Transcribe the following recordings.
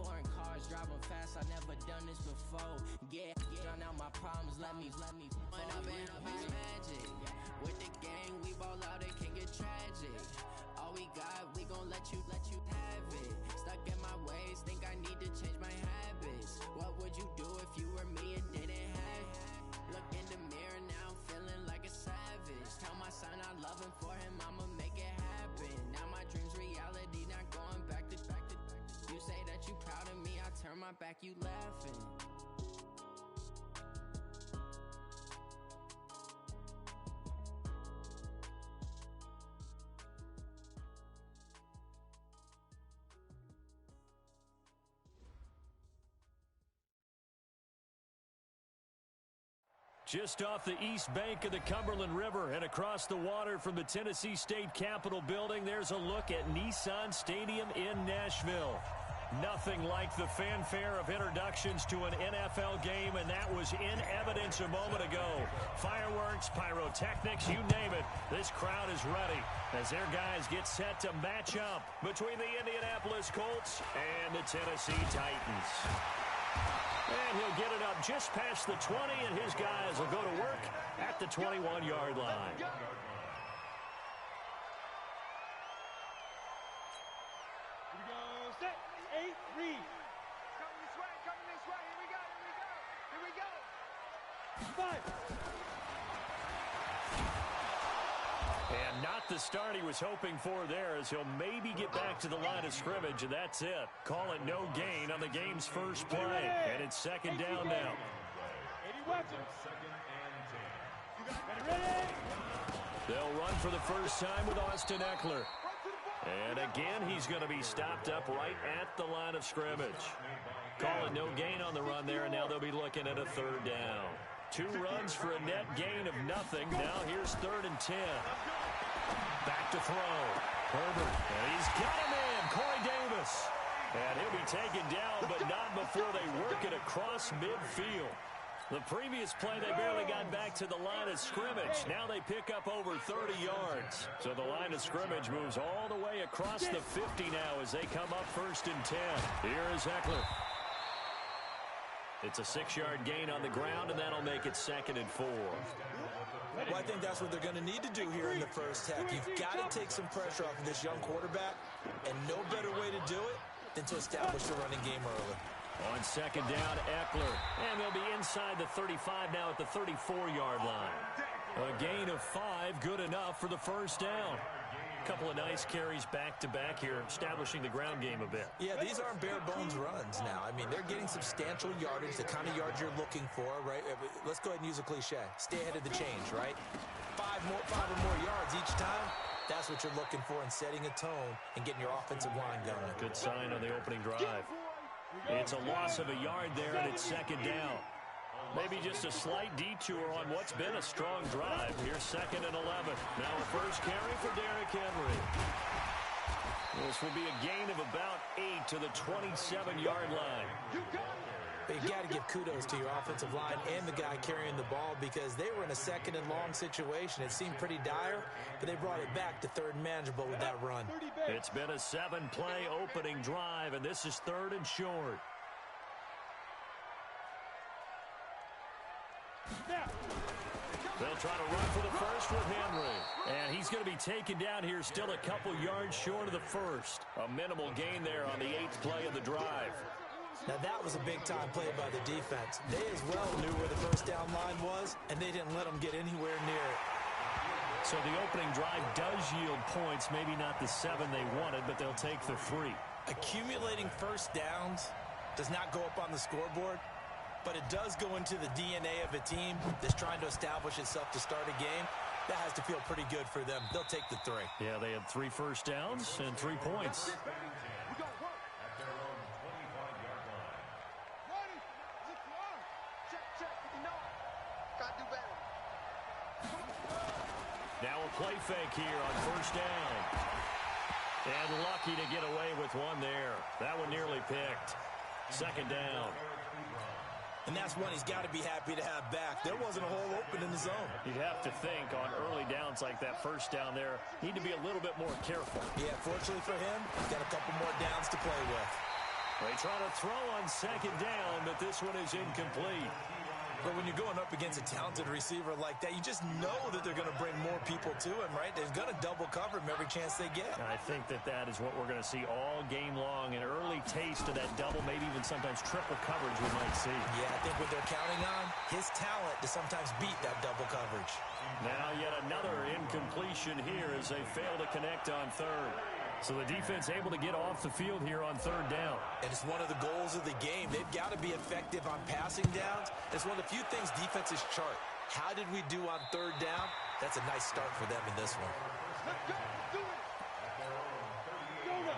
Foreign cars driving fast, I never done this before. Yeah, drown out my problems, let me When up is magic. With the gang, we ball out, it can get tragic. All we got, we gon' let you have it. Stuck in my ways, think I need to change my habits. What would you do if you were me and didn't have it? Look in the mirror now, I'm feeling like a savage. Tell my son I love him, for him I'ma make it happen. Now my dream's reality, not going back to. You say that you proud of me, I turn my back, you laughing. Just off the east bank of the Cumberland River and across the water from the Tennessee State Capitol building, there's a look at Nissan Stadium in Nashville. Nothing like the fanfare of introductions to an NFL game, and that was in evidence a moment ago. Fireworks, pyrotechnics, you name it. This crowd is ready as their guys get set to match up between the Indianapolis Colts and the Tennessee Titans. And he'll get it up just past the 20, and his guys will go to work at the 21-yard line. Here we go, set, 8, read. Coming this way, here we go, here we go. 5. And not the start he was hoping for there, as he'll maybe get back to the line of scrimmage, and that's it. Call it no gain on the game's first play. And it's second down now. 80 watch it. They'll run for the first time with Austin Eckler. And again, he's going to be stopped up right at the line of scrimmage. Call it no gain on the run there, and now they'll be looking at a third down. 2 runs for a net gain of nothing. Now here's 3rd and 10. Back to throw. Herbert. And he's got him in. Corey Davis. And he'll be taken down, but not before they work it across midfield. The previous play, they barely got back to the line of scrimmage. Now they pick up over 30 yards. So the line of scrimmage moves all the way across the 50 now as they come up 1st and 10. Here is Eckler. It's a 6-yard gain on the ground, and that'll make it 2nd and 4. Well, I think that's what they're going to need to do here in the first half. You've got to take some pressure off of this young quarterback, and no better way to do it than to establish the running game early. On 2nd down, Eckler. And they'll be inside the 35 now at the 34-yard line. A gain of 5, good enough for the first down. Couple of nice carries back-to-back here, establishing the ground game a bit. Yeah, these aren't bare-bones runs now. I mean, they're getting substantial yardage, the kind of yards you're looking for, right? Let's go ahead and use a cliche. Stay ahead of the change, right? 5 or more yards each time. That's what you're looking for in setting a tone and getting your offensive line going. Good sign on the opening drive. It's a loss of a yard there, and it's 2nd down. Maybe just a slight detour on what's been a strong drive. Here's 2nd and 11. Now a first carry for Derrick Henry. This will be a gain of about 8 to the 27-yard line. But you got to give kudos to your offensive line and the guy carrying the ball, because they were in a 2nd and long situation. It seemed pretty dire, but they brought it back to 3rd and manageable with that run. It's been a 7-play opening drive, and this is 3rd and short. They'll try to run for the first with Henry. And he's going to be taken down here, still a couple yards short of the first. A minimal gain there on the 8th play of the drive. Now that was a big-time play by the defense. They as well knew where the first down line was, and they didn't let them get anywhere near it. So the opening drive does yield points, maybe not the 7 they wanted, but they'll take the 3. Accumulating first downs does not go up on the scoreboard, but it does go into the DNA of a team that's trying to establish itself to start a game. That has to feel pretty good for them. They'll take the 3. Yeah, they had 3 first downs and 3 points. Now a play fake here on first down. And lucky to get away with one there. That one nearly picked. 2nd down. And that's one he's got to be happy to have back. There wasn't a hole open in the zone. You'd have to think on early downs like that first down there, need to be a little bit more careful. Yeah, fortunately for him, he's got a couple more downs to play with. They try to throw on second down, but this one is incomplete. But when you're going up against a talented receiver like that, you just know that they're going to bring more people to him, right? They're going to double cover him every chance they get. I think that is what we're going to see all game long, an early taste of that double, maybe even sometimes triple coverage we might see. Yeah, I think what they're counting on, his talent to sometimes beat that double coverage. Now yet another incompletion here as they fail to connect on third. So the defense able to get off the field here on third down. And it's one of the goals of the game. They've got to be effective on passing downs. It's one of the few things defenses chart. How did we do on third down? That's a nice start for them in this one.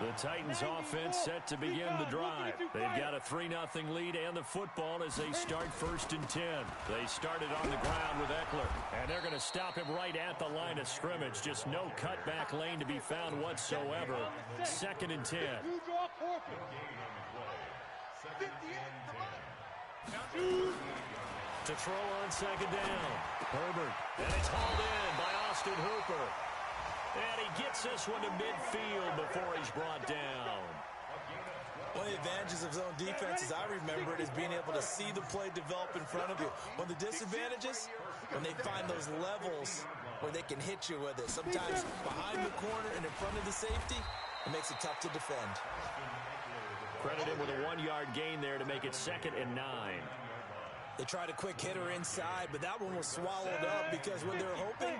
The Titans offense set to begin the drive. They've got a 3-0 lead and the football as they start 1st and 10. They started on the ground with Eckler, and they're going to stop him right at the line of scrimmage. Just no cutback lane to be found whatsoever. 2nd and 10. To throw on second down. Herbert, and it's hauled in by Austin Hooper. And he gets this one to midfield before he's brought down. One of the advantages of zone defense, as I remember it, is being able to see the play develop in front of you. One of the disadvantages, when they find those levels where they can hit you with it. Sometimes behind the corner and in front of the safety, it makes it tough to defend. Credit him with a 1-yard gain there to make it 2nd and 9. They tried a quick hitter inside, but that one was swallowed up because when they're hoping,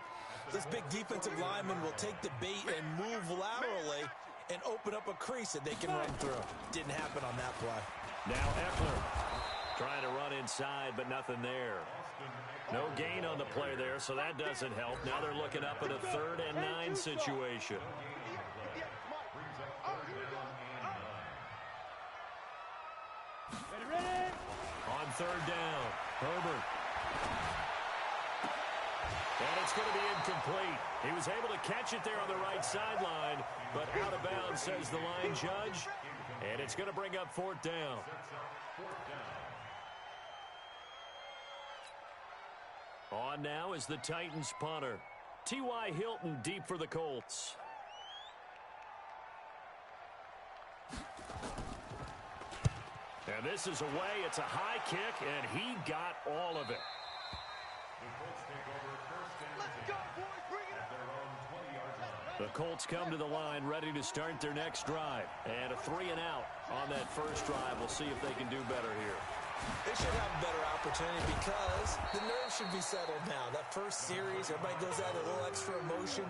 this big defensive lineman will take the bait and move laterally and open up a crease that they can run through. Didn't happen on that play. Now Eckler trying to run inside, but nothing there. No gain on the play there, so that doesn't help. Now they're looking up at a 3rd and 9 situation. On 3rd down, Herbert. And it's going to be incomplete. He was able to catch it there on the right sideline, but out of bounds, says the line judge. And it's going to bring up 4th down. On now is the Titans punter. T.Y. Hilton deep for the Colts. And this is away. It's a high kick, and he got all of it. The Colts come to the line ready to start their next drive. And a 3-and-out on that first drive. We'll see if they can do better here. They should have a better opportunity because the nerves should be settled now. That first series, everybody goes out with a little extra emotion.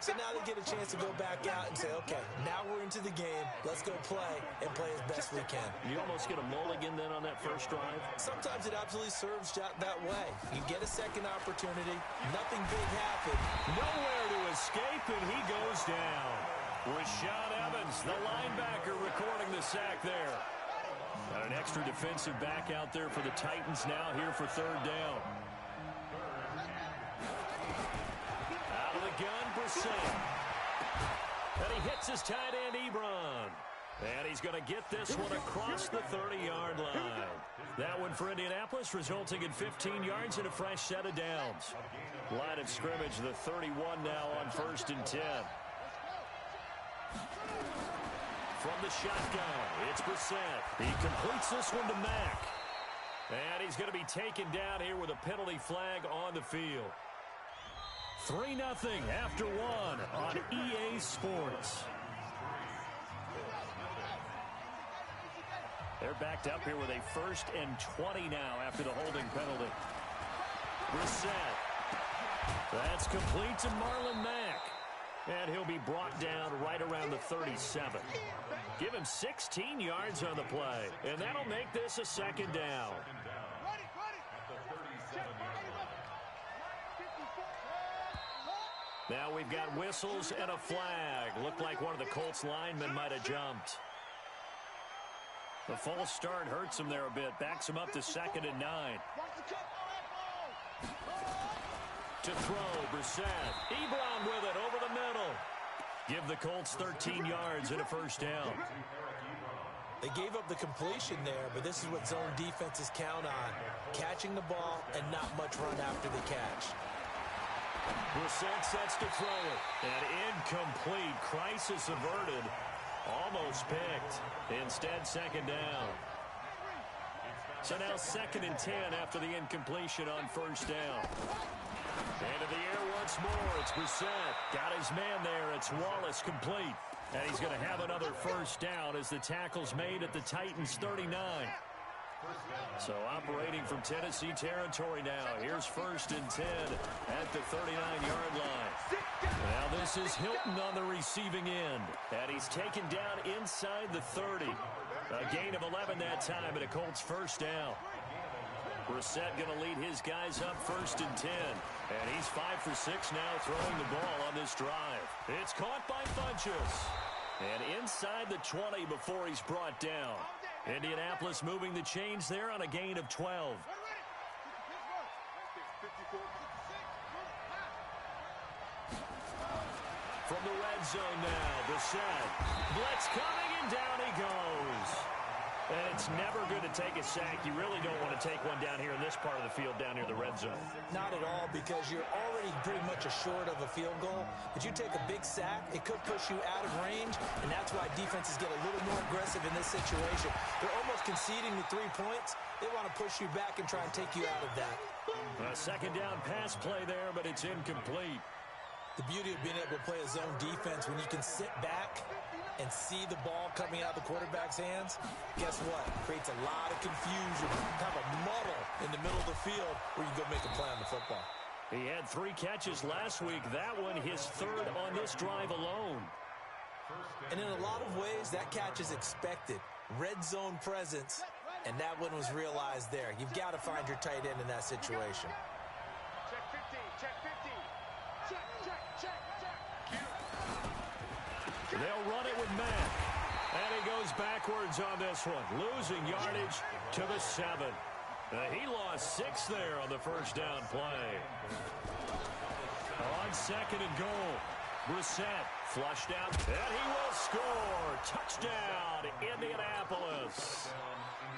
So now they get a chance to go back out and say, okay, now we're into the game. Let's go play and play as best we can. You almost get a mulligan then on that first drive? Sometimes it absolutely serves that way. You get a second opportunity. Nothing big happened. Nowhere to escape, and he goes down. Rashaan Evans, the linebacker, recording the sack there. Got an extra defensive back out there for the Titans now here for 3rd down. Out of the gun, Brissett. And he hits his tight end, Ebron. And he's going to get this one across the 30-yard line. That one for Indianapolis, resulting in 15 yards and a fresh set of downs. Line of scrimmage, the 31 now on 1st and 10. From the shotgun, it's Brissett. He completes this one to Mack. And he's going to be taken down here with a penalty flag on the field. 3-0 after 1 on EA Sports. They're backed up here with a 1st and 20 now after the holding penalty. Brissett. That's complete to Marlon Mack. And he'll be brought down right around the 37. Give him 16 yards on the play. And that'll make this a 2nd down. Now we've got whistles and a flag. Looked like one of the Colts linemen might have jumped. The false start hurts him there a bit. Backs him up to 2nd and 9. To throw, Brissett. Ebron with it over the middle. Give the Colts 13 yards and a 1st down. They gave up the completion there, but this is what zone defenses count on. Catching the ball and not much run after the catch. Brissett sets to throw it. And incomplete. Crisis averted. Almost picked. Instead, second down. So now 2nd and 10 after the incompletion on first down. Into the air once more. It's Brissett. Got his man there. It's Wallace complete. And he's going to have another first down as the tackle's made at the Titans' 39. So operating from Tennessee territory now. Here's 1st and 10 at the 39-yard line. Now this is Hilton on the receiving end. And he's taken down inside the 30. A gain of 11 that time and a Colts first down. Brissett going to lead his guys up 1st and 10. And he's 5 for 6 now throwing the ball on this drive. It's caught by Funchess. And inside the 20 before he's brought down. Indianapolis moving the chains there on a gain of 12. From the red zone now, Brissett. Blitz coming and down he goes. And it's never good to take a sack. You really don't want to take one down here in this part of the field, down near the red zone. Not at all, because you're already pretty much short of a field goal. But you take a big sack, it could push you out of range, and that's why defenses get a little more aggressive in this situation. They're almost conceding the 3 points. They want to push you back and try and take you out of that. A second down pass play there, but it's incomplete. The beauty of being able to play a zone defense when you can sit back and see the ball coming out of the quarterback's hands, guess what? Creates a lot of confusion, kind of a muddle in the middle of the field where you can go make a play on the football. He had 3 catches last week. That one his 3rd on this drive alone. And in a lot of ways, that catch is expected. Red zone presence, and that one was realized there. You've got to find your tight end in that situation. Check 50, check 50. Check, check, check, check. They'll run it with Matt. And he goes backwards on this one. Losing yardage to the 7. He lost 6 there on the first down play. On 2nd and goal, Brissett flushed out, and he will score. Touchdown, Indianapolis.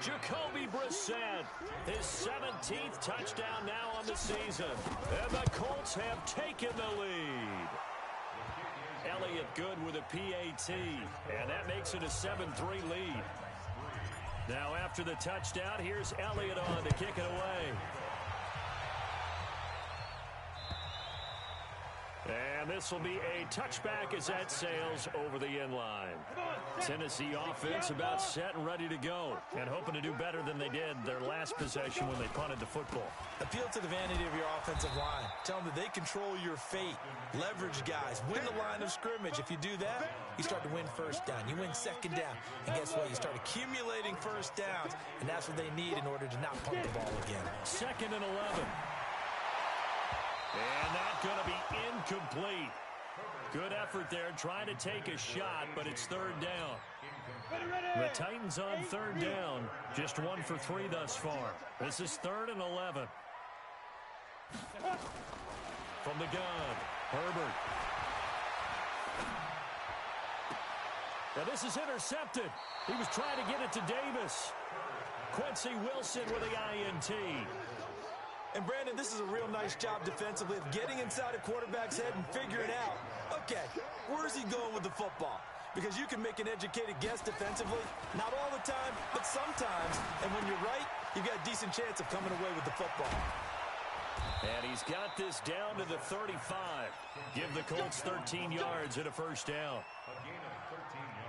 Jacoby Brissett, his 17th touchdown now on the season. And the Colts have taken the lead. Elliott good with a PAT, and that makes it a 7-3 lead. Now after the touchdown, here's Elliott on to kick it away. And this will be a touchback as that sails over the end line. Tennessee offense about set and ready to go, and hoping to do better than they did their last possession when they punted the football. Appeal to the vanity of your offensive line. Tell them that they control your fate. Leverage guys. Win the line of scrimmage. If you do that, you start to win first down. You win second down. And guess what? You start accumulating first downs, and that's what they need in order to not punt the ball again. 2nd and 11. And that's going to be incomplete. Good effort there, trying to take a shot, but it's 3rd down. The Titans on 3rd down, just 1 for 3 thus far. This is 3rd and 11. From the gun, Herbert. Now this is intercepted. He was trying to get it to Davis. Quincy Wilson with the INT. And, Brandon, this is a real nice job defensively of getting inside a quarterback's head and figuring out, okay, where's he going with the football? Because you can make an educated guess defensively, not all the time, but sometimes. And when you're right, you've got a decent chance of coming away with the football. And he's got this down to the 35. Give the Colts 13 yards and a first down.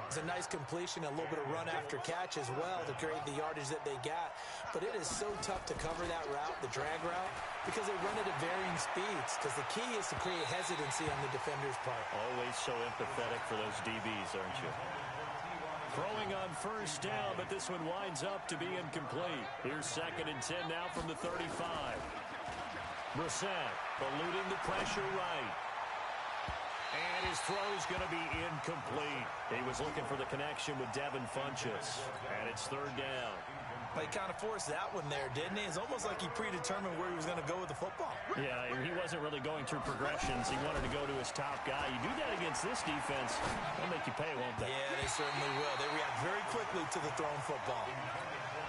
It's a nice completion, a little bit of run after catch as well to create the yardage that they got. But it is so tough to cover that route, the drag route, because they run it at varying speeds. Because the key is to create hesitancy on the defender's part. Always so empathetic for those DBs, aren't you? Throwing on first down, but this one winds up to be incomplete. Here's 2nd and 10 now from the 35. Brissett eluding the pressure right. And his throw's going to be incomplete. He was looking for the connection with Devin Funchess. And it's 3rd down. He kind of forced that one there, didn't he? It's almost like he predetermined where he was going to go with the football. Yeah, he wasn't really going through progressions. He wanted to go to his top guy. You do that against this defense, they'll make you pay, won't they? Yeah, they certainly will. They react very quickly to the thrown football.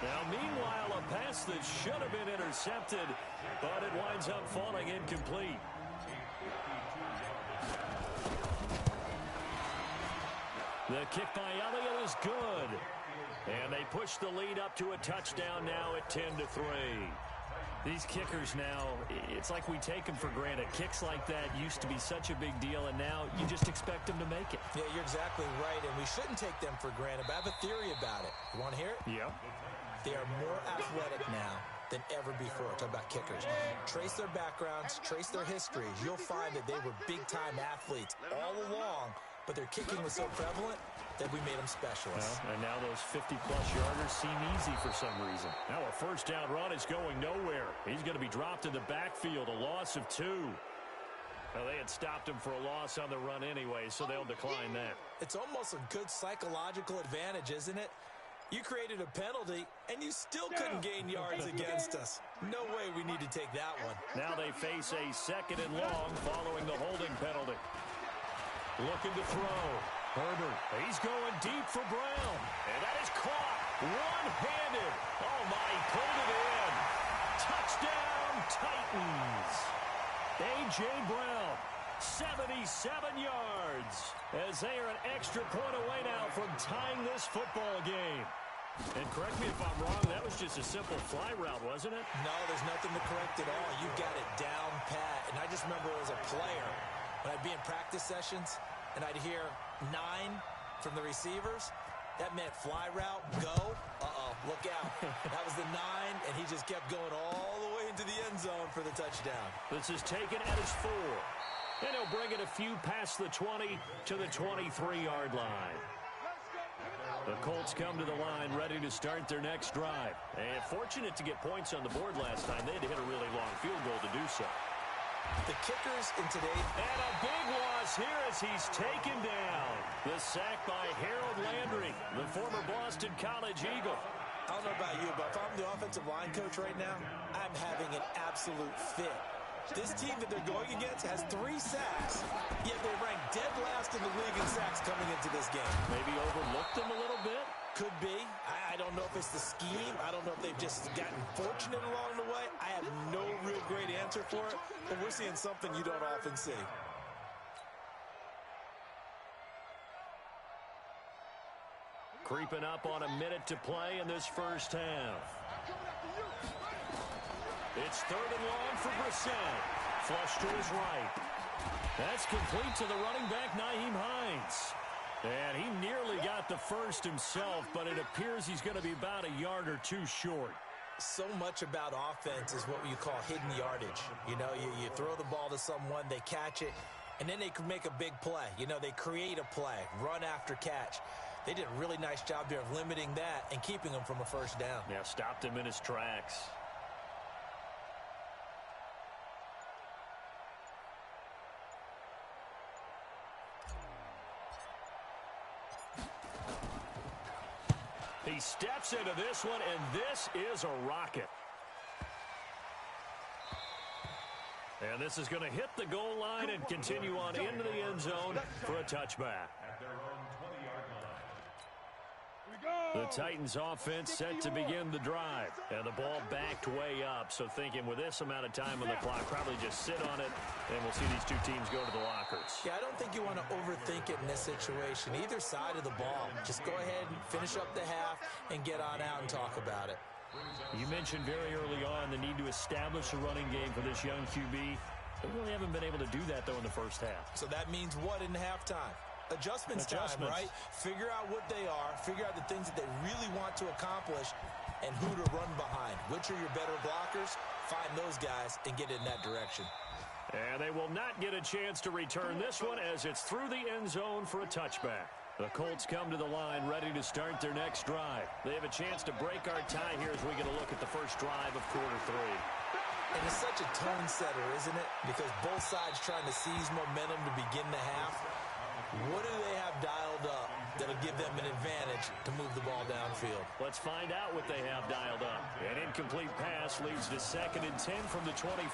Now, meanwhile, a pass that should have been intercepted, but it winds up falling incomplete. The kick by Elliott is good. And they push the lead up to a touchdown now at 10-3. These kickers now, it's like we take them for granted. Kicks like that used to be such a big deal, and now you just expect them to make it. Yeah, you're exactly right, and we shouldn't take them for granted, but I have a theory about it. You want to hear it? Yeah. They are more athletic now than ever before. Talk about kickers. Trace their backgrounds, trace their histories. You'll find that they were big-time athletes all along, but their kicking was so prevalent that we made them specialists. Well, and now those 50-plus yarders seem easy for some reason. Now a first down run is going nowhere. He's going to be dropped in the backfield, a loss of 2. Well, they had stopped him for a loss on the run anyway, so they'll decline that. It's almost a good psychological advantage, isn't it? You created a penalty, and you still couldn't gain yards against us. No way we need to take that one. Now they face a 2nd and long following the holding penalty. Looking to throw. Herbert, he's going deep for Brown. And that is caught. One-handed. Oh, my, he pulled it in. Touchdown, Titans. A.J. Brown, 77 yards. As they are an extra point away now from tying this football game. And correct me if I'm wrong, that was just a simple fly route, wasn't it? No, there's nothing to correct at all. You got it down pat. And I just remember as a player, when I'd be in practice sessions, and I'd hear 9 from the receivers, that meant fly route, go, look out. That was the 9, and he just kept going all the way into the end zone for the touchdown. This is taken at his 4. And he'll bring it a few past the 20 to the 23-yard line. The Colts come to the line ready to start their next drive. And fortunate to get points on the board last time. They had to hit a really long field goal to do so. The kickers in today. And a big loss here as he's taken down. The sack by Harold Landry, the former Boston College Eagle. I don't know about you, but if I'm the offensive line coach right now, I'm having an absolute fit. This team that they're going against has 3 sacks, yet they rank dead last in the league in sacks coming into this game. Maybe overlooked them a little bit? Could be. I don't know if it's the scheme. I don't know if they've just gotten fortunate along the way. I have no real great answer for it, but we're seeing something you don't often see. Creeping up on a minute to play in this first half. It's 3rd and long for Brissett. Flush to his right. That's complete to the running back, Nyheim Hines. And he nearly got the first himself, but it appears he's going to be about a yard or 2 short. So much about offense is what you call hidden yardage. You know, you throw the ball to someone, they catch it, and then they can make a big play. You know, they create a play, run after catch. They did a really nice job there of limiting that and keeping him from a first down. Yeah, stopped him in his tracks. He steps into this one, and this is a rocket. And this is going to hit the goal line and continue on into the end zone for a touchback. The Titans offense set to begin the drive. And the ball backed way up. So thinking with this amount of time on the clock, probably just sit on it, and we'll see these two teams go to the lockers. Yeah, I don't think you want to overthink it in this situation. Either side of the ball. Just go ahead and finish up the half and get on out and talk about it. You mentioned very early on the need to establish a running game for this young QB. They really haven't been able to do that, though, in the first half. So that means what in halftime? Adjustments time, right? Figure out what they are, figure out the things that they really want to accomplish, and who to run behind. Which are your better blockers? Find those guys and get in that direction. And they will not get a chance to return this one as it's through the end zone for a touchback. The Colts come to the line ready to start their next drive. They have a chance to break our tie here as we get a look at the first drive of quarter 3. And it's such a tone setter, isn't it? Because both sides trying to seize momentum to begin the half. What do they have dialed up that'll give them an advantage to move the ball downfield. Let's find out what they have dialed up. An incomplete pass leads to 2nd and 10 from the 25.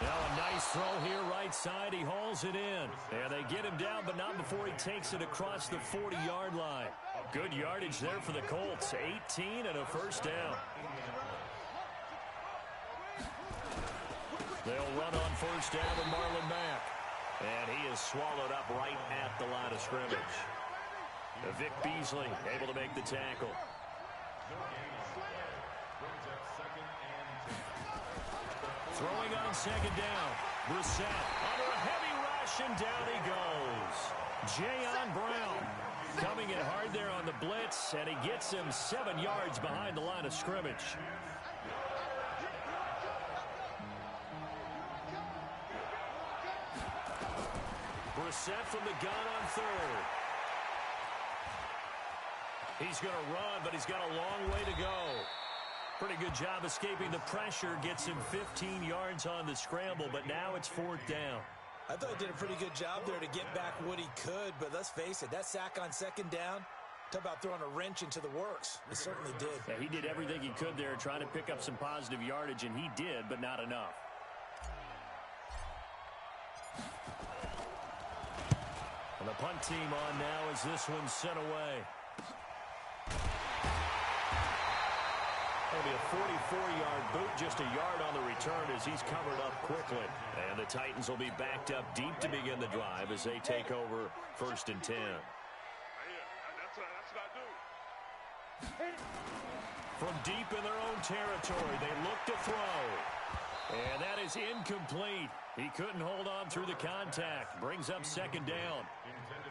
Now a nice throw here right side. He hauls it in. And they get him down, but not before he takes it across the 40-yard line. Good yardage there for the Colts. 18 and a first down. They'll run on first down with Marlon Mack. And he is swallowed up right at the line of scrimmage. Vic Beasley able to make the tackle. Throwing on 2nd down. Brissett under a heavy rush, and down he goes. Jayon Brown coming in hard there on the blitz, and he gets him 7 yards behind the line of scrimmage. Brissett from the gun on 3rd. He's going to run, but he's got a long way to go. Pretty good job escaping the pressure. Gets him 15 yards on the scramble, but now it's 4th down. I thought he did a pretty good job there to get back what he could, but let's face it, that sack on 2nd down, talk about throwing a wrench into the works. He certainly did. Yeah, he did everything he could there trying to pick up some positive yardage, and he did, but not enough. And the punt team on now as this one's sent away. That'll be a 44-yard boot, just a yard on the return as he's covered up quickly. And the Titans will be backed up deep to begin the drive as they take over 1st and 10. That's what I do. From deep in their own territory, they look to throw. And that is incomplete. He couldn't hold on through the contact. Brings up 2nd down.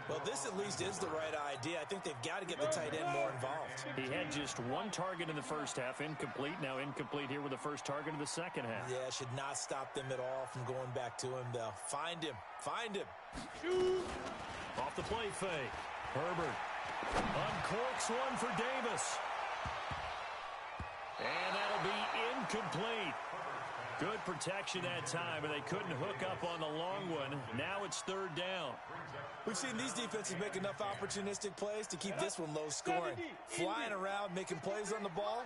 Well, this at least is the right idea. I think they've got to get the tight end more involved. He had just 1 target in the first half, incomplete. Now incomplete here with the first target of the second half. Yeah, should not stop them at all from going back to him, though. Find him. Find him. Off the play fake. Herbert uncorks one for Davis. And that'll be incomplete. Good protection that time, and they couldn't hook up on the long one. Now it's 3rd down. We've seen these defenses make enough opportunistic plays to keep this one low scoring. Flying around, making plays on the ball,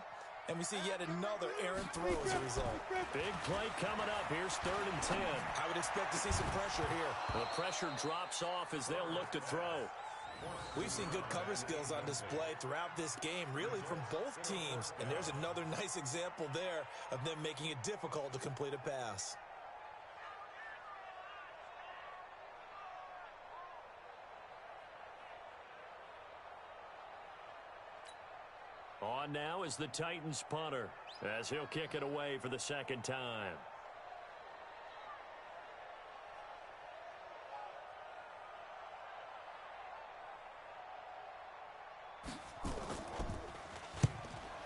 and we see yet another errant throw as a result. Big play coming up. Here's 3rd and 10. I would expect to see some pressure here. The pressure drops off as they'll look to throw. We've seen good cover skills on display throughout this game, really from both teams. And there's another nice example there of them making it difficult to complete a pass. On now is the Titans punter as he'll kick it away for the 2nd time.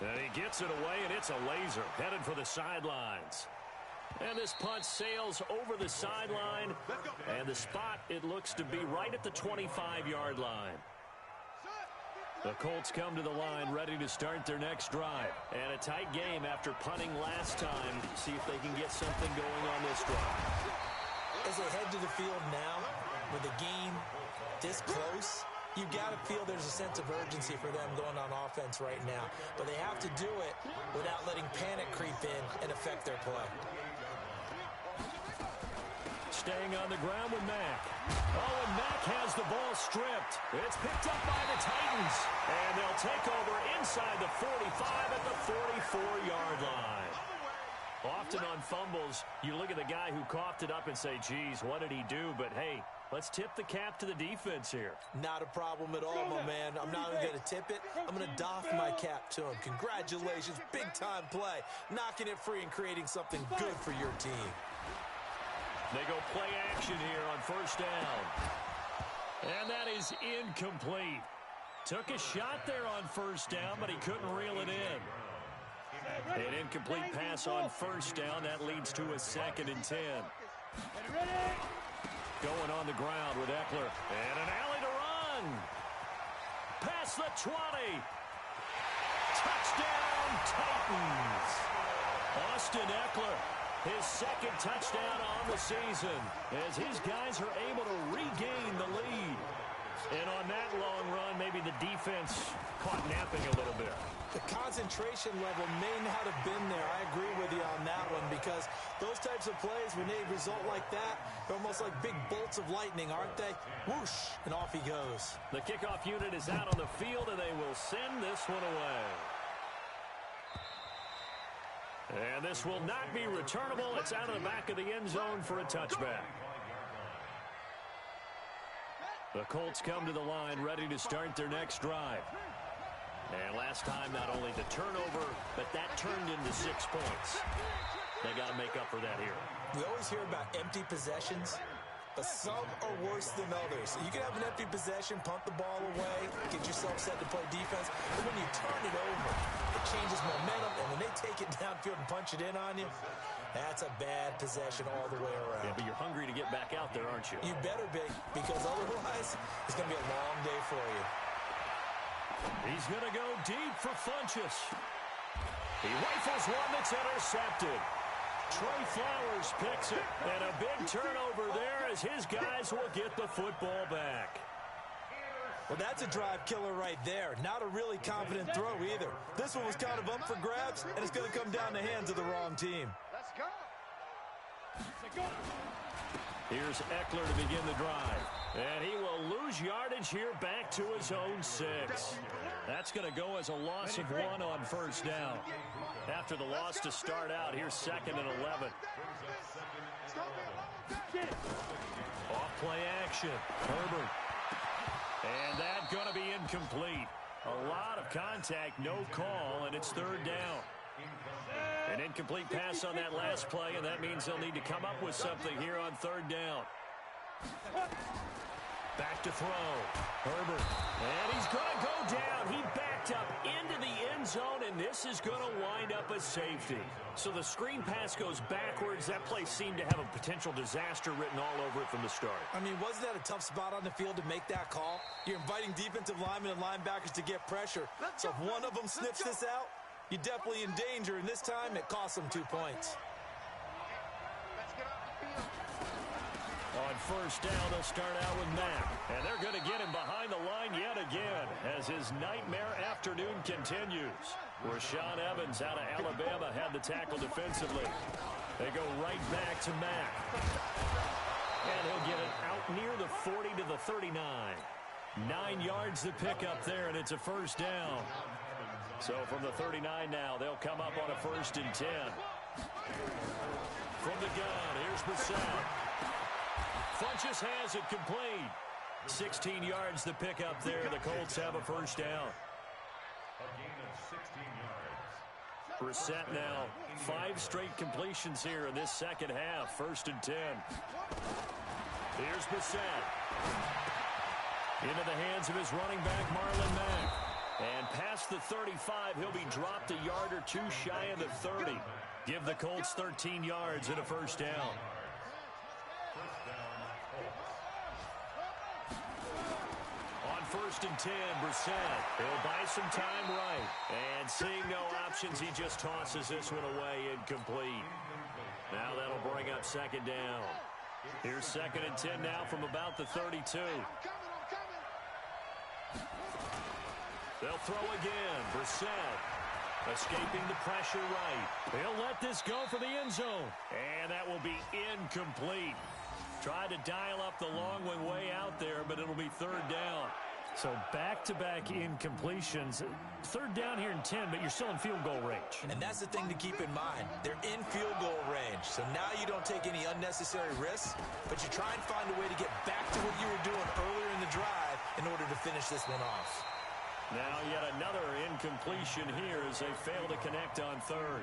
And he gets it away, and it's a laser headed for the sidelines. And this punt sails over the sideline, and the spot, it looks to be right at the 25-yard line. The Colts come to the line ready to start their next drive. And a tight game after punting last time. See if they can get something going on this drive. As they head to the field now, with the game this close, you've got to feel there's a sense of urgency for them going on offense right now. But they have to do it without letting panic creep in and affect their play. Staying on the ground with Mack. Oh, and Mack has the ball stripped. It's picked up by the Titans. And they'll take over inside the 45 at the 44-yard line. Often on fumbles, you look at the guy who coughed it up and say, geez, what did he do? But, hey, let's tip the cap to the defense here. Not a problem at all, my man. I'm not even going to tip it. I'm going to doff my cap to him. Congratulations. Big-time play. Knocking it free and creating something good for your team. They go play action here on first down. And that is incomplete. Took a shot there on first down, but he couldn't reel it in. An incomplete pass on first down. That leads to a 2nd and 10. Going on the ground with Eckler. And an alley to run. Past the 20. Touchdown, Titans. Austin Eckler His second touchdown on the season as his guys are able to regain the lead. And on that long run, maybe the defense caught napping a little bit. The concentration level may not have been there. I agree with you on that one because those types of plays, when they result like that, they're almost like big bolts of lightning, aren't they? Whoosh, and off he goes. The kickoff unit is out on the field, and they will send this one away. And this will not be returnable. It's out of the back of the end zone for a touchback. The Colts come to the line ready to start their next drive. And last time, not only the turnover, but that turned into 6 points. They got to make up for that here. We always hear about empty possessions, but some are worse than others. You can have an empty possession, punt the ball away, get yourself set to play defense, but when you turn it over, it changes momentum, and when they take it downfield and punch it in on you, that's a bad possession all the way around. Yeah, but you're hungry to get back out there, aren't you? You better be, because otherwise, it's going to be a long day for you. He's going to go deep for Funchess. He rifles one that's intercepted. Trey Flowers picks it, and a big turnover there as his guys will get the football back. Well, that's a drive killer right there. Not a really confident throw either. This one was kind of up for grabs, and it's going to come down the hands of the wrong team. Let's go. Here's Eckler to begin the drive. And he will lose yardage here back to his own 6. That's going to go as a loss of 1 on first down. After the loss to start out, here's 2nd and 11. Off play action. Herbert. And that's going to be incomplete. A lot of contact, no call, and it's 3rd down. An incomplete pass on that last play, and that means they'll need to come up with something here on 3rd down. Back to throw. Herbert. And he's going to go down. He backed up into the end zone, and this is going to wind up a safety. So the screen pass goes backwards. That play seemed to have a potential disaster written all over it from the start. I mean, wasn't that a tough spot on the field to make that call? You're inviting defensive linemen and linebackers to get pressure. So if one of them sniffs this out, you're definitely in danger, and this time it costs them 2 points. On first down, they'll start out with Mack. And they're going to get him behind the line yet again as his nightmare afternoon continues. Rashaan Evans out of Alabama had the tackle defensively. They go right back to Mack. And he'll get it out near the 40 to the 39. 9 yards to pick up there, and it's a first down. So from the 39 now, they'll come up on a 1st and 10. From the gun, here's Brissett. Funchess has it complete. 16 yards to pick up there. The Colts have a first down. A gain of 16 yards. Brissett now 5 straight completions here in this second half. 1st and 10. Here's Brissett. Into the hands of his running back, Marlon Mack. And past the 35, he'll be dropped a yard or 2 shy of the 30. Give the Colts 13 yards and a first down. On 1st and 10, Brissett. He'll buy some time right. And seeing no options, he just tosses this one away incomplete. Now that'll bring up 2nd down. Here's 2nd and 10 now from about the 32. They'll throw again. Brissett escaping the pressure right. He'll let this go for the end zone. And that will be incomplete. Tried to dial up the long one way out there, but it'll be 3rd down. So back-to-back incompletions. 3rd down here in 10, but you're still in field goal range. And that's the thing to keep in mind. They're in field goal range. So now you don't take any unnecessary risks, but you try and find a way to get back to what you were doing earlier in the drive in order to finish this one off. Now yet another incompletion here as they fail to connect on 3rd.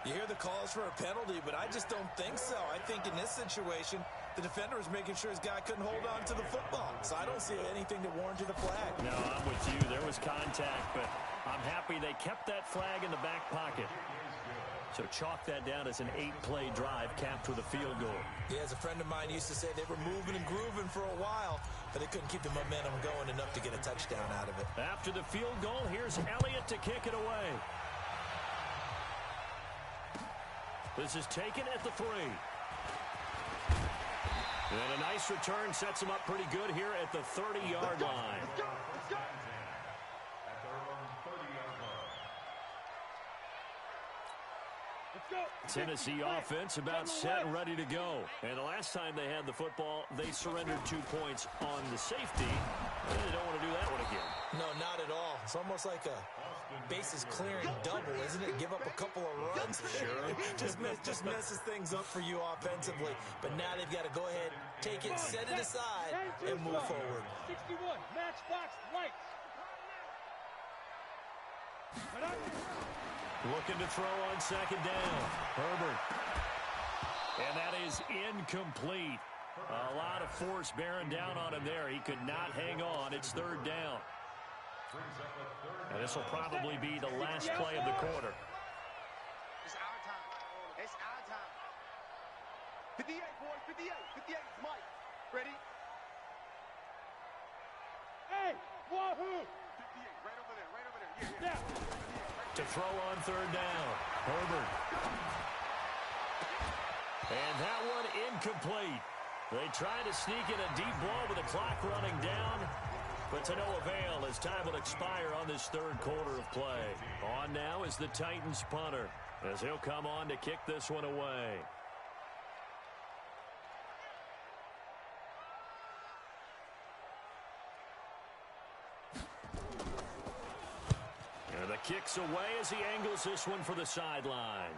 You hear the calls for a penalty, but I just don't think so. I think in this situation, the defender was making sure his guy couldn't hold on to the football. So I don't see anything that warranted a flag. No, I'm with you. There was contact, but I'm happy they kept that flag in the back pocket. So chalk that down as an 8-play drive capped with a field goal. Yeah, as a friend of mine used to say, they were moving and grooving for a while, but they couldn't keep the momentum going enough to get a touchdown out of it. After the field goal, here's Elliott to kick it away. This is taken at the 3. And a nice return sets him up pretty good here at the 30-yard line. Let's go. Tennessee offense about set and ready to go. And the last time they had the football, they surrendered 2 points on the safety. And they don't want to do that one again. No, not at all. It's almost like a bases clearing double, isn't it? Give up a couple of runs. Sure. just messes things up for you offensively. But now they've got to go ahead, take it, set it aside, and move forward. 61, matchbox lights. Looking to throw on second down. Herbert. And that is incomplete. A lot of force bearing down on him there. He could not hang on. It's third down. And this will probably be the last play of the quarter. It's our time. It's our time. 58, boys. 58. 58. Mike. Ready? Hey, wahoo! 58. Right over there. Right over there. Yeah. To throw on third down. Herbert. And that one incomplete. They try to sneak in a deep ball with the clock running down, but to no avail as time will expire on this third quarter of play. On now is the Titans punter as he'll come on to kick this one away. And the kick's away as he angles this one for the sideline.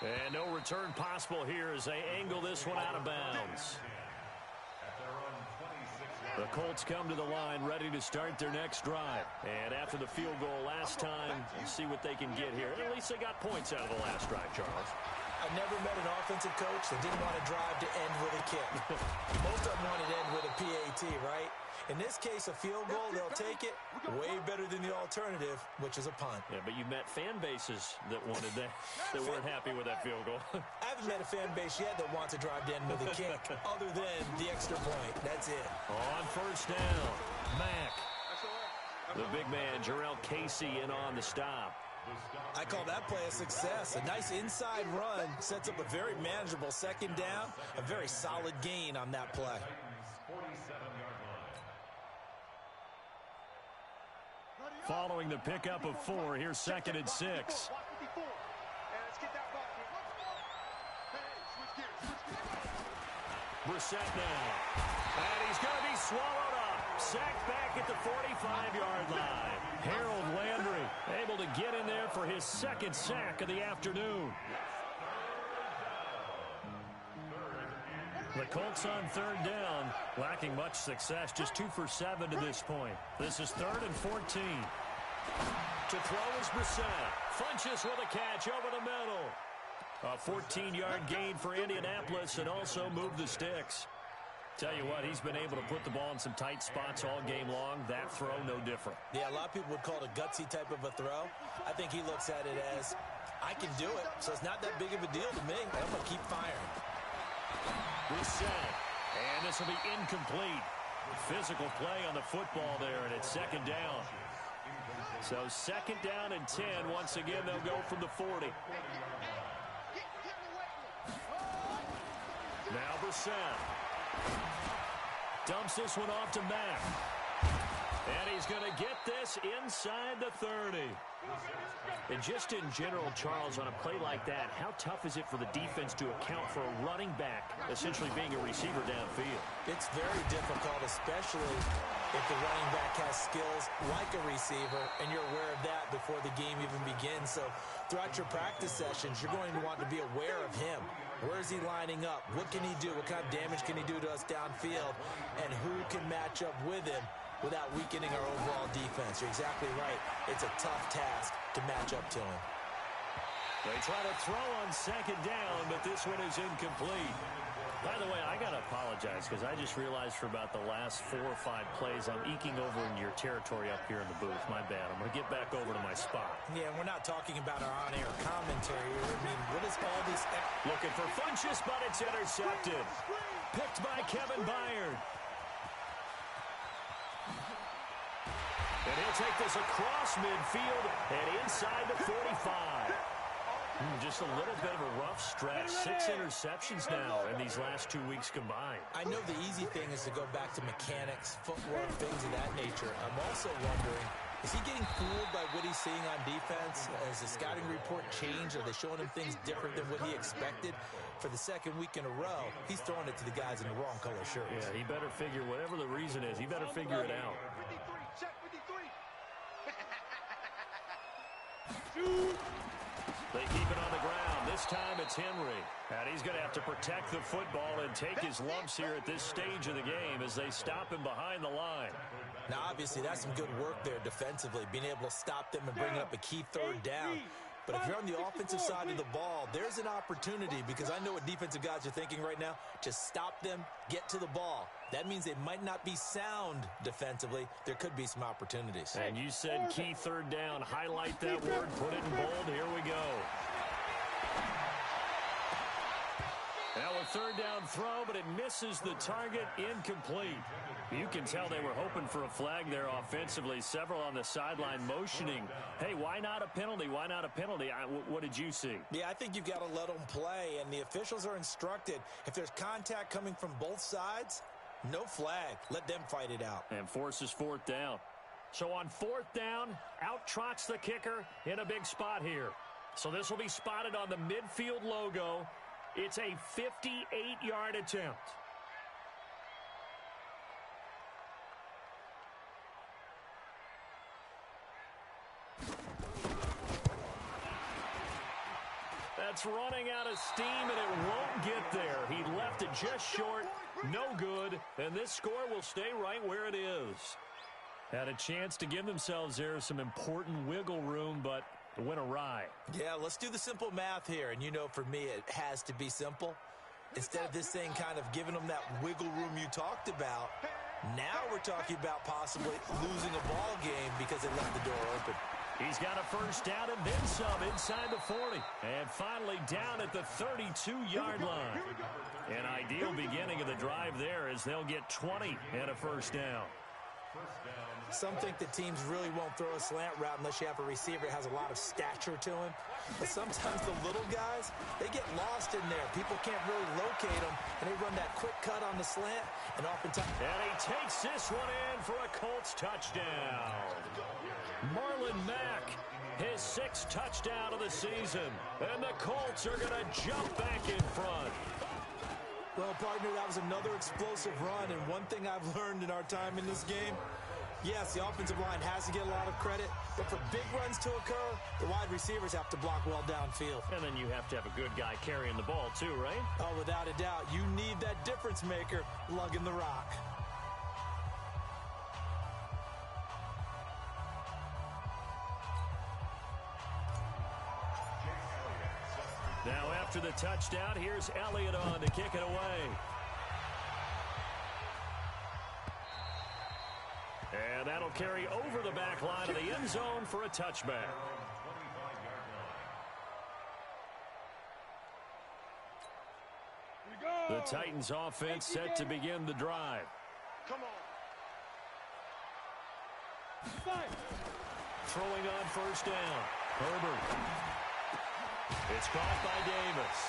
And no return possible here as they angle this one out of bounds. The Colts come to the line ready to start their next drive. And after the field goal last time, let's see what they can get here. At least they got points out of the last drive, Charles. I've never met an offensive coach that didn't want to drive to end with a kick. Most of them wanted to end with a PAT, right? In this case, a field goal, they'll take it way better than the alternative, which is a punt. Yeah, but you met fan bases that wanted that, that weren't happy with that field goal. I haven't met a fan base yet that wants to drive to end with a kick, other than the extra point. That's it. On first down, Mack. The big man, Jarrell Casey, in on the stop. I call that play a success. A nice inside run sets up a very manageable second down, a very solid gain on that play. Following the pickup of 4, here's second and 6. Brissett now. And he's going to be swallowed up. Sacked back at the 45-yard line. Harold Landry able to get in there for his second sack of the afternoon. The Colts on third down, lacking much success, just 2 for 7 to this point. This is 3rd and 14. To throw is Brissett. Funches with a catch over the middle. A 14-yard gain for Indianapolis and also move the sticks. Tell you what, he's been able to put the ball in some tight spots all game long. That throw, no different. Yeah, a lot of people would call it a gutsy type of a throw. I think he looks at it as, I can do it, so it's not that big of a deal to me. I'm going to keep firing. Reset. And this will be incomplete. Physical play on the football there, and it's second down. So second down and 10. Once again, they'll go from the 40. Now Brissett. Dumps this one off to Mack. And he's going to get this inside the 30. And just in general, Charles, on a play like that, how tough is it for the defense to account for a running back essentially being a receiver downfield? It's very difficult, especially if the running back has skills like a receiver, and you're aware of that before the game even begins. So throughout your practice sessions, you're going to want to be aware of him. Where is he lining up? What can he do? What kind of damage can he do to us downfield? And who can match up with him without weakening our overall defense? You're exactly right. It's a tough task to match up to him. They try to throw on second down, but this one is incomplete. By the way, I got to apologize because I just realized for about the last 4 or 5 plays, I'm eking over into your territory up here in the booth. My bad. I'm going to get back over to my spot. Yeah, we're not talking about our on-air commentary. I mean, what is all this? Looking for Funches, but it's intercepted. Picked by Kevin Byard. And he'll take this across midfield and inside the 45. Just a little bit of a rough stretch. 6 interceptions now in these last 2 weeks combined. I know the easy thing is to go back to mechanics, footwork, things of that nature. I'm also wondering, is he getting fooled by what he's seeing on defense? Has the scouting report changed? Are they showing him things different than what he expected? For the second week in a row, he's throwing it to the guys in the wrong color shirts. Yeah, he better figure, whatever the reason is, he better figure it out. 53, check 53. They keep it on the ground. This time it's Henry. And he's going to have to protect the football and take his lumps here at this stage of the game as they stop him behind the line. Now, obviously, that's some good work there defensively, being able to stop them and bring up a key third down. But if you're on the offensive side of the ball, there's an opportunity, because I know what defensive guys are thinking right now. Just stop them, get to the ball. That means they might not be sound defensively. There could be some opportunities. And you said key third down. Highlight that word, put it in bold. Here we go. Now a third down throw, but it misses the target, incomplete. You can tell they were hoping for a flag there offensively. Several on the sideline motioning, hey, why not a penalty? Why not a penalty? What did you see? Yeah, I think you've got to let them play, and the officials are instructed. If there's contact coming from both sides, no flag. Let them fight it out. And forces fourth down. So on fourth down, out trots the kicker in a big spot here. So this will be spotted on the midfield logo. It's a 58-yard attempt. That's running out of steam, and it won't get there. He left it just short, no good, and this score will stay right where it is. Had a chance to give themselves there some important wiggle room, but it went awry. Yeah, let's do the simple math here, and you know for me it has to be simple. Instead of this thing kind of giving them that wiggle room you talked about, now we're talking about possibly losing a ball game because they left the door open. He's got a first down and then some inside the 40. And finally down at the 32-yard line. An ideal beginning of the drive there as they'll get 20 and a first down. Some think that teams really won't throw a slant route unless you have a receiver that has a lot of stature to him. But sometimes the little guys, they get lost in there. People can't really locate them, and they run that quick cut on the slant, and oftentimes... And he takes this one in for a Colts touchdown. Marlon Mack, his 6th touchdown of the season. And the Colts are going to jump back in front. Well, partner, that was another explosive run, and one thing I've learned in our time in this game, yes, the offensive line has to get a lot of credit, but for big runs to occur, the wide receivers have to block well downfield. And then you have to have a good guy carrying the ball too, right? Oh, without a doubt. You need that difference maker lugging the rock. Now after the touchdown, here's Elliott on to kick it away. And that'll carry over the back line of the end zone for a touchback. The Titans offense set to begin the drive. Come on. Throwing on first down. Herbert. It's caught by Davis.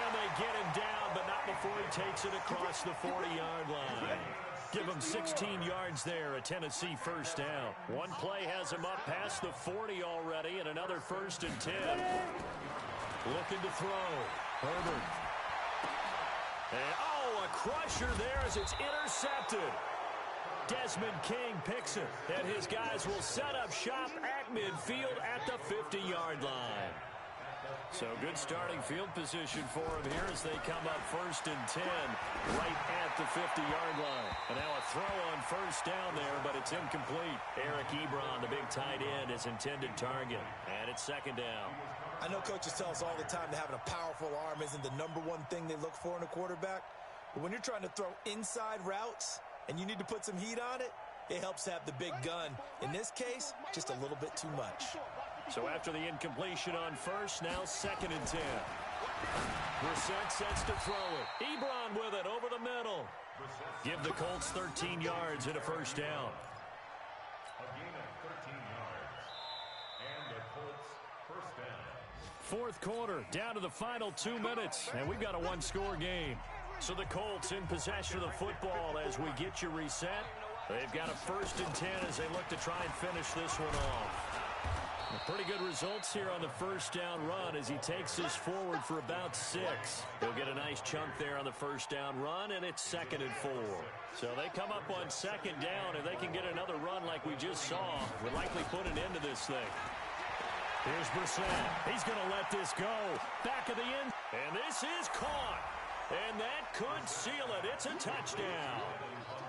And they get him down, but not before he takes it across the 40-yard line. Give him 16 yards there, a Tennessee first down. One play has him up past the 40 already, and another 1st and 10. Looking to throw. Herbert. And, oh, a crusher there as it's intercepted. Desmond King picks it, and his guys will set up shop at midfield at the 50-yard line. So good starting field position for him here as they come up 1st and 10 right at the 50-yard line. And now a throw on first down there, but it's incomplete. Eric Ebron, the big tight end, is intended target. And it's 2nd down. I know coaches tell us all the time that having a powerful arm isn't the #1 thing they look for in a quarterback. But when you're trying to throw inside routes and you need to put some heat on it, it helps to have the big gun. In this case, just a little bit too much. So after the incompletion on first, now 2nd and 10. Brissett sets to throw it. Ebron with it over the middle. Give the Colts 13 yards and a first down. Fourth quarter, down to the final 2 minutes, and we've got a one-score game. So the Colts in possession of the football as we get you reset. They've got a 1st and 10 as they look to try and finish this one off. Pretty good results here on the first down run as he takes this forward for about 6. He'll get a nice chunk there on the first down run, and it's 2nd and 4. So they come up on 2nd down. If they can get another run like we just saw, would likely put an end to this thing. Here's Brissett. He's going to let this go. Back of the end, and this is caught. And that could seal it. It's a touchdown.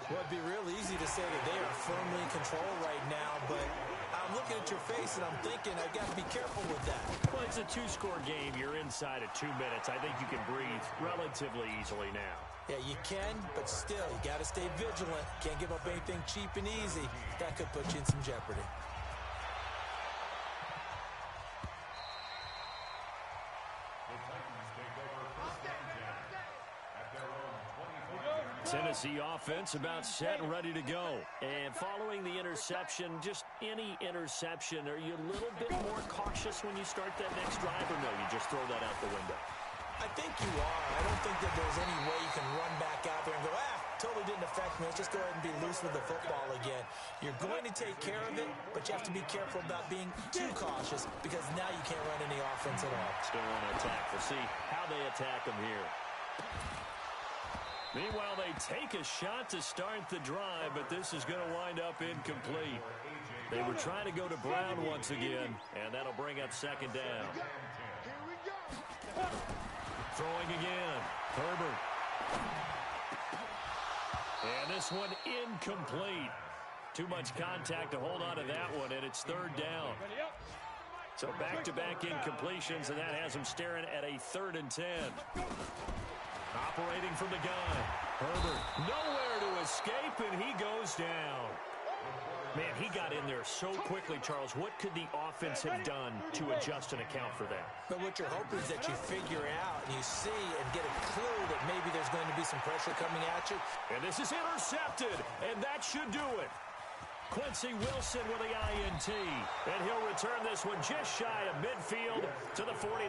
Well, it'd be real easy to say that they are firmly in control right now, but I'm looking at your face and I'm thinking I've got to be careful with that. Well, it's a 2-score game. You're inside of 2 minutes. I think you can breathe relatively easily now. Yeah, you can, but still, you got to stay vigilant. Can't give up anything cheap and easy. That could put you in some jeopardy. Tennessee offense about set and ready to go. And following the interception, just any interception, are you a little bit more cautious when you start that next drive, or no, you just throw that out the window? I think you are. I don't think that there's any way you can run back out there and go, totally didn't affect me. Let's just go ahead and be loose with the football again. You're going to take care of it, but you have to be careful about being too cautious because now you can't run any offense at all. Still want to attack. We'll see how they attack them here. Meanwhile, they take a shot to start the drive, but this is going to wind up incomplete. They were trying to go to Brown once again, and that'll bring up 2nd down. Throwing again. Herbert. And this one incomplete. Too much contact to hold on to that one, and it's 3rd down. So back-to-back incompletions, and that has them staring at a 3rd and 10. Operating from the gun. Herbert nowhere to escape, and he goes down. Man, he got in there so quickly, Charles. What could the offense have done to adjust and account for that? But what you're hoping is that you figure out and you see and get a clue that maybe there's going to be some pressure coming at you. And this is intercepted, and that should do it. Quincy Wilson with the INT, and he'll return this one just shy of midfield to the 49.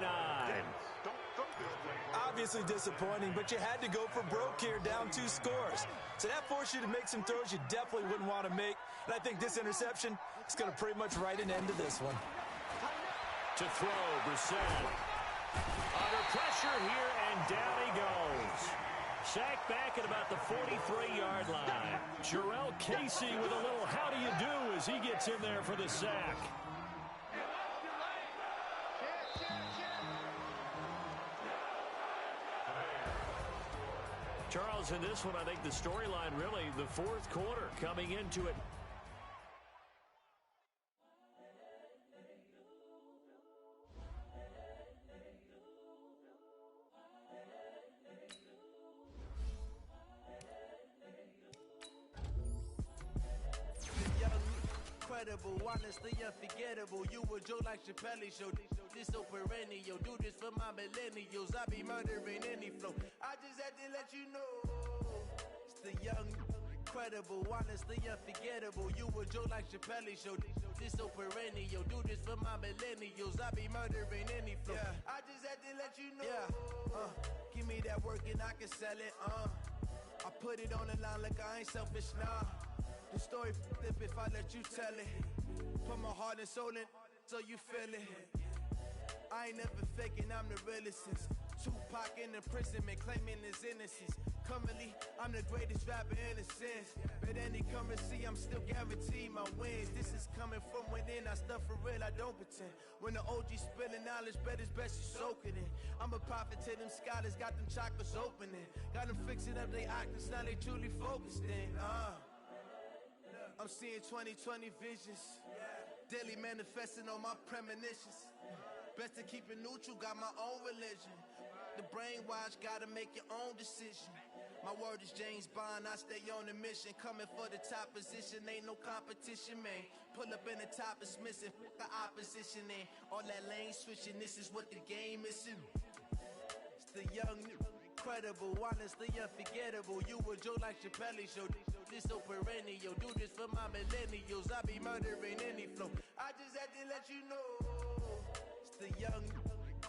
Obviously disappointing, but you had to go for broke here, down 2 scores. So that forced you to make some throws you definitely wouldn't want to make. And I think this interception is going to pretty much write an end to this one. To throw, Brissett. Under pressure here, and down he goes. Sacked back at about the 43-yard line. Jarrell Casey with a little how do you do as he gets in there for the sack. Charles, in this one, I think the storyline really, the 4th quarter coming into it. Honestly unforgettable. You a joke like Chappelle Show. This so perennial. Do this for my millennials. I be murdering any flow. I just had to let you know. It's the young, incredible, honestly unforgettable. You a joke like Chappelle Show. This so perennial. Do this for my millennials. I be murdering any flow. Yeah. I just had to let you know. Yeah. Give me that work and I can sell it. I put it on the line like I ain't selfish, nah. The story flip if I let you tell it. Put my heart and soul in so you feel it. I ain't never faking, I'm the realest since Tupac in imprisonment, claiming his innocence. Currently, I'm the greatest rapper in a sense. But any currency, I'm still guaranteed my wins. This is coming from within, I stuff for real, I don't pretend. When the OG spilling knowledge, bet it's best you soak it in. I'm a prophet to them scholars, got them chakras opening. Got them fixing up they octaves, now they truly focused in. I'm seeing 2020 visions. Daily manifesting on my premonitions. Best to keep it neutral, got my own religion. The brainwash, gotta make your own decision. My word is James Bond, I stay on a mission. Coming for the top position, ain't no competition, man. Pull up in the top, it's missing, the opposition, and all that lane switching, this is what the game is. It's the young, incredible, honestly unforgettable. You a joke like Chappelle Show. This so perennial. Do this for my millennials. I be murdering any flow. I just had to let you know. It's the young,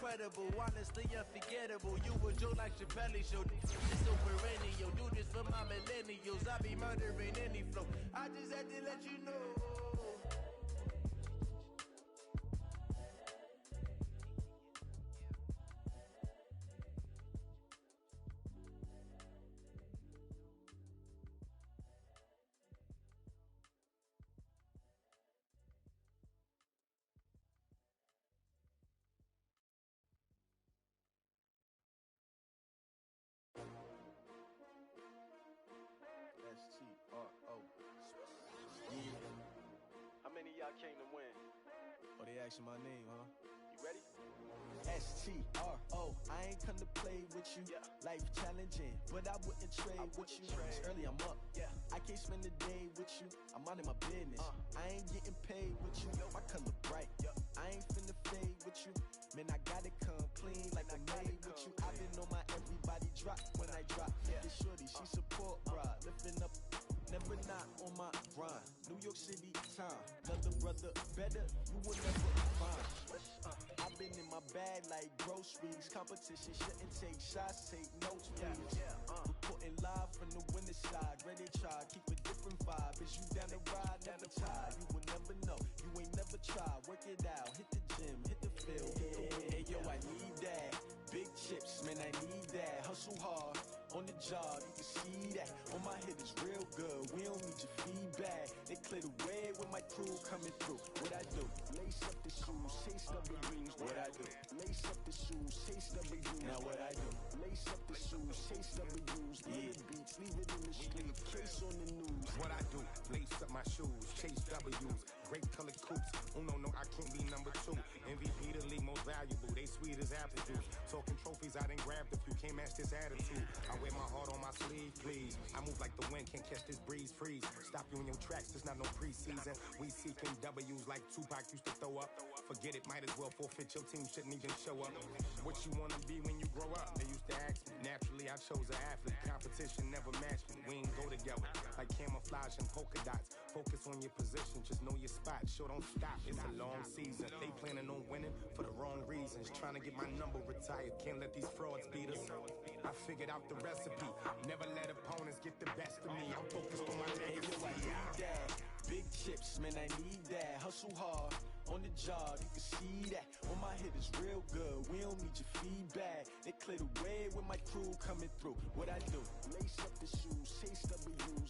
incredible, honestly unforgettable. You a joke like Chappelle Show. This so perennial. Do this for my millennials. I be murdering any flow. I just had to let you know. S-T-R-O. Yeah. How many of y'all came to win? Oh, they asking my name, huh? You ready? S-T-R-O. I ain't come to play with you. Yeah. Life challenging, but I wouldn't trade with you. It's early, I'm up. Yeah. I can't spend the day with you. I'm minding my business. I ain't getting paid with you. My color bright. I ain't finna fade with you. Man, I gotta come clean like I made with you. I've been on my everybody drop when I drop. This shorty, she support ride. Lifting up, never not on my grind. New York City time. Another brother better, you will never find. I've been in my bag like groceries. Competition shouldn't take shots, take notes, please. Reporting live from the winning side. Ready to try, keep a different vibe. Is you down the ride, never tired. You will never know, you ain't never tried. Work it out, hit the gym, hit the field. Hey yo, I need that. Big chips, man, I need that. Hustle hard, on the job, you can see that. On my head is real good, we don't need your feedback. They clear the way with my crew coming through. What I do? Lace up the shoes, chase W's. What I do? Lace up the shoes, chase W's. Now what I do? Lace up the shoes, chase W's. Yeah, beats, leave it in the street, case on the news. What I do? Lace up my shoes, chase W's. Great colored coops. Oh no, I can't be number 2. MVP the league, most valuable. They sweet as apple juice. Talking trophies, I done grabbed a few. Can't match this attitude. I wear my heart on my sleeve, please. I move like the wind, can't catch this breeze, freeze. Stop you in your tracks, there's not no preseason. We seeking W's like Tupac used to throw up. Forget it, might as well forfeit. Your team shouldn't even show up. What you wanna be when you grow up? They used to ask me. Naturally, I chose an athlete. Competition never matched me. We ain't go together like camouflage and polka dots. Focus on your position, just know your spot. Show don't stop, it's a long season. They planning on winning for the wrong reasons. Trying to get my number retired, can't let these frauds beat us. I figured out the recipe. Never let opponents get the best of me. I'm focused on my legacy. I need that. Big chips, man, I need that. Hustle hard, on the job, you can see that. On my head is real good, we don't need your feedback. They clear the way with my crew coming through. What I do? Lace up the shoes, chase W's.